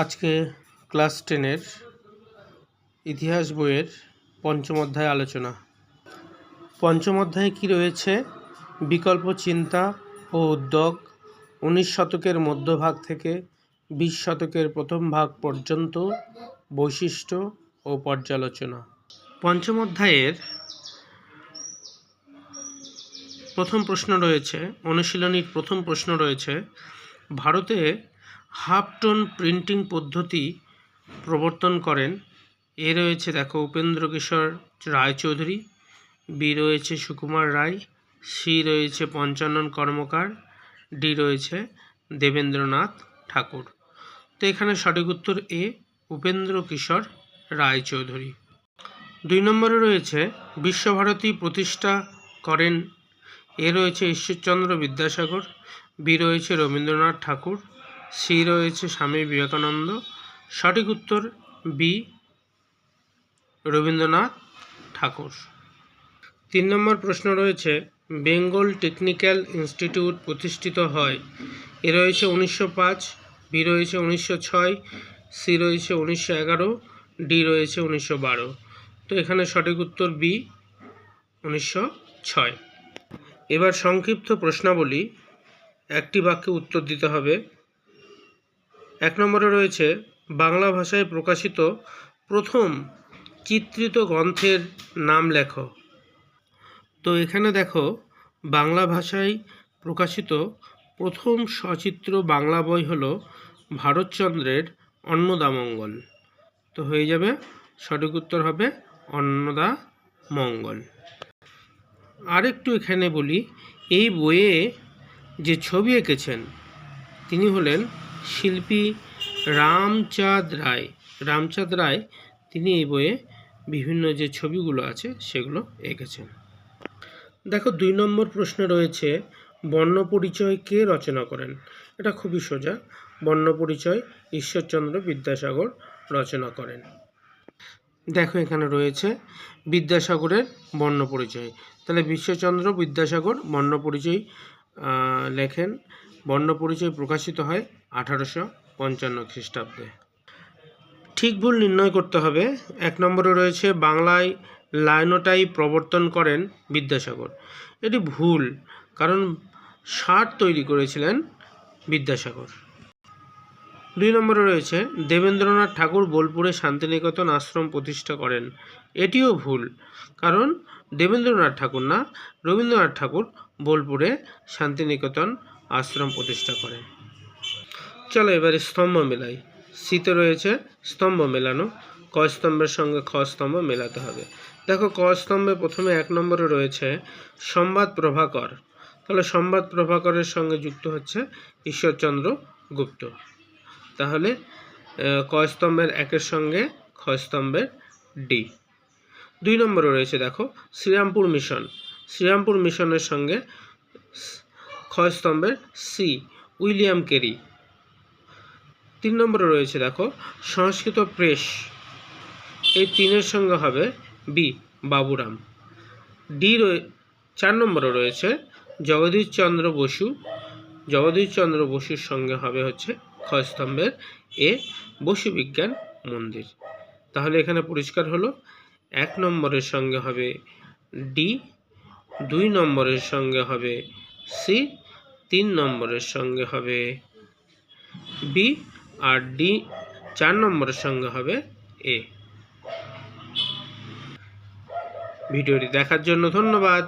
আজকে ক্লাস 10-এর ইতিহাস বইয়ের পঞ্চম অধ্যায় আলোচনা। পঞ্চম অধ্যায়ে কী রয়েছে? বিকল্প চিন্তা ও উদ্যোগ, 19 শতকের মধ্যভাগ থেকে 20 শতকের প্রথম ভাগ পর্যন্ত বৈশিষ্ট্য ও পর্যালোচনা। পঞ্চম অধ্যায়ের প্রথম প্রশ্ন রয়েছে, অনুশীলনীর প্রথম প্রশ্ন রয়েছে, ভারতে হাফ টোন প্রিন্টিং পদ্ধতি প্রবর্তন করেন। এ রয়েছে দেখো উপেন্দ্রকিশোর রায়চৌধুরী, বি রয়েছে সুকুমার রায়, সি রয়েছে পঞ্চানন কর্মকার, ডি রয়েছে দেবেন্দ্রনাথ ঠাকুর। তো এখানে সঠিক উত্তর এ, উপেন্দ্রকিশোর রায়চৌধুরী। 2 নম্বরে রয়েছে বিশ্বভারতী প্রতিষ্ঠা করেন। এ রয়েছে ঈশ্বরচন্দ্র বিদ্যাসাগর, বি রয়েছে রবীন্দ্রনাথ ঠাকুর, সি রয়েছে স্বামী বিবেকানন্দ। সঠিক উত্তর বি, রবীন্দ্রনাথ ঠাকুর। 3 নম্বর প্রশ্ন রয়েছে, বেঙ্গল টেকনিক্যাল ইনস্টিটিউট প্রতিষ্ঠিত হয়। এ রয়েছে 1905, বি রয়েছে 1906, সি রয়েছে 1911, ডি রয়েছে 1912। তো এখানে সঠিক উত্তর বি, 1906। এবার সংক্ষিপ্ত প্রশ্নাবলী, একটি বাক্যে উত্তর দিতে হবে। 1 নম্বরে রয়েছে, বাংলা ভাষায় প্রকাশিত প্রথম চিত্রিত গ্রন্থের নাম লেখো। তো এখানে দেখো, বাংলা ভাষায় প্রকাশিত প্রথম সচিত্র বাংলা বই হলো ভারতচন্দ্রের অন্নদামঙ্গল। তো হয়ে যাবে, সঠিক উত্তর হবে অন্নদামঙ্গল। আরেকটু এখানে বলি, এই বইয়ে যে ছবি এঁকেছেন তিনি হলেন শিল্পী রামচাঁদ রায়। রামচাঁদ রায় তিনি এই বইয়ে বিভিন্ন যে ছবিগুলো আছে সেগুলো এঁকেছেন। দেখো 2 নম্বর প্রশ্নে রয়েছে, বর্ণপরিচয় কে রচনা করেন? এটা খুবই সোজা, বর্ণপরিচয় ঈশ্বরচন্দ্র বিদ্যাসাগর রচনা করেন। দেখো এখানে রয়েছে বিদ্যাসাগরের বর্ণপরিচয়, তাহলে ঈশ্বরচন্দ্র বিদ্যাসাগর বর্ণপরিচয় লেখেন। বর্ণপরিচয় প্রকাশিত হয় 1855 খ্রিস্টাব্দে। ঠিক ভুল নির্ণয় করতে হবে। 1 নম্বরে রয়েছে, বাংলায় লাইনোটাইপ প্রবর্তন করেন বিদ্যাসাগর। এটি ভুল, কারণ ষাট তৈরি করেছিলেন বিদ্যাসাগর। 2 নম্বরে রয়েছে, দেবেন্দ্রনাথ ঠাকুর বোলপুরে শান্তিনিকেতন আশ্রম প্রতিষ্ঠা করেন। এটিও ভুল, কারণ দেবেন্দ্রনাথ ঠাকুর না, রবীন্দ্রনাথ ঠাকুর বোলপুরে শান্তিনিকেতন আশ্রম প্রতিষ্ঠা করেন। চলো এবারে স্তম্ভ মেলাই। সিতে রয়েছে স্তম্ভ মেলানো, ক স্তম্ভের সঙ্গে খ স্তম্ভ মেলাতে হবে। দেখো ক স্তম্ভে প্রথমে 1 নম্বরে রয়েছে সম্বাদ প্রভাকর, তাহলে সম্বাদ প্রভাকরের সঙ্গে যুক্ত হচ্ছে ঈশ্বরচন্দ্র গুপ্ত। তাহলে ক স্তম্ভের 1-এর সঙ্গে খ স্তম্ভের ডি। 2 নম্বরে রয়েছে দেখো শ্রীরামপুর মিশন, শ্রীরামপুর মিশনের সঙ্গে খ স্তম্ভের সি, উইলিয়াম কেরি। 3 নম্বরে রয়েছে দেখো সংস্কৃত প্রেস, এই 3-এর সঙ্গে হবে বি, বাবুরাম। 4 নম্বরে রয়েছে জগদীশচন্দ্র বসু, জগদীশচন্দ্র বসুর সঙ্গে হবে হচ্ছে খ স্তম্ভের এ, বসু বিজ্ঞান মন্দির। তাহলে এখানে পরিষ্কার হলো, 1 নম্বরের সঙ্গে হবে ডি, 2 নম্বরের সঙ্গে হবে সি, 3 নম্বরের সঙ্গে হবে বি, আর ডি 4 নম্বরের সঙ্গে হবে এ। ভিডিওটি দেখার জন্য ধন্যবাদ।